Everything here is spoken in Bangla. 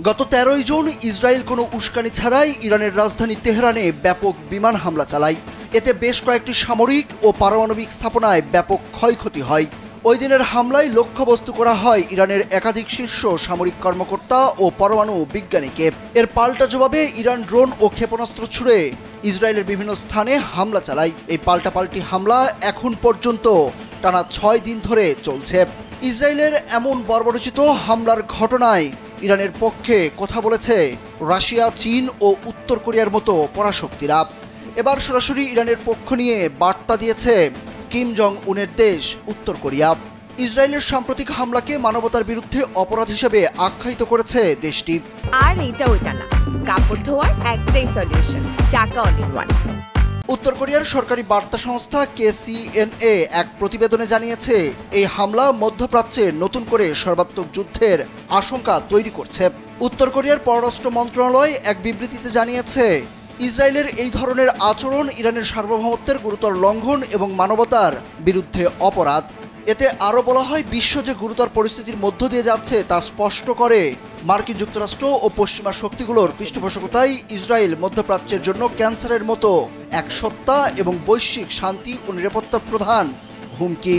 গত 13 জুন ইসরায়েল কোনো উস্কানি ছাড়াই ইরানের রাজধানী তেহরানে ব্যাপক বিমান হামলা চালায়। এতে বেশ কয়েকটি সামরিক ও পারমাণবিক স্থাপনায় ব্যাপক ক্ষয়ক্ষতি হয়। ওই দিনের হামলায় লক্ষ্যবস্তু করা হয় ইরানের একাধিক শীর্ষ সামরিক কর্মকর্তা ও পরমাণু বিজ্ঞানীকে। এর পাল্টা জবাবে ইরান ড্রোন ও ক্ষেপণাস্ত্র ছুড়ে ইসরায়েলের বিভিন্ন স্থানে হামলা চালায়। এই পাল্টাপাল্টি হামলা এখন পর্যন্ত টানা 6 দিন ধরে চলছে। ইসরায়েলের এমন বর্বরোচিত হামলার ঘটনায় ইরানের পক্ষে কথা বলেছে রাশিয়া, চীন ও উত্তর কোরিয়ার মতো পরাশক্তিরা। এবার সরাসরি ইরানের পক্ষ নিয়ে বার্তা দিয়েছে কিম জং উনের দেশ উত্তর কোরিয়া। ইসরায়েলের সাম্প্রতিক হামলাকে মানবতার বিরুদ্ধে অপরাধ হিসেবে আখ্যায়িত করেছে দেশটি। আর এটা ওইটা না, কাপড় ধোয়ার একটাই সলিউশন, চাকা অল ইন ওয়ান। উত্তর কোরিয়ার সরকারি বার্তা সংস্থা KCNA এক প্রতিবেদনে জানিয়েছে, এই হামলা মধ্যপ্রাচ্যে নতুন করে সর্বাত্মক যুদ্ধের আশঙ্কা তৈরি করছে। উত্তর কোরিয়ার পররাষ্ট্র মন্ত্রণালয় এক বিবৃতিতে জানিয়েছে, ইসরায়েলের এই ধরনের আচরণ ইরানের সার্বভৌমত্বের গুরুতর লঙ্ঘন এবং মানবতার বিরুদ্ধে অপরাধ। এতে আরও বলা হয়, বিশ্ব যে গুরুতর পরিস্থিতির মধ্য দিয়ে যাচ্ছে তা স্পষ্ট করে মার্কিন যুক্তরাষ্ট্র ও পশ্চিমা শক্তিগুলোর পৃষ্ঠপোষকতায় ইসরায়েল মধ্যপ্রাচ্যের জন্য ক্যান্সারের মতো এক সত্তা এবং বৈশ্বিক শান্তি ও নিরাপত্তার প্রধান হুমকি।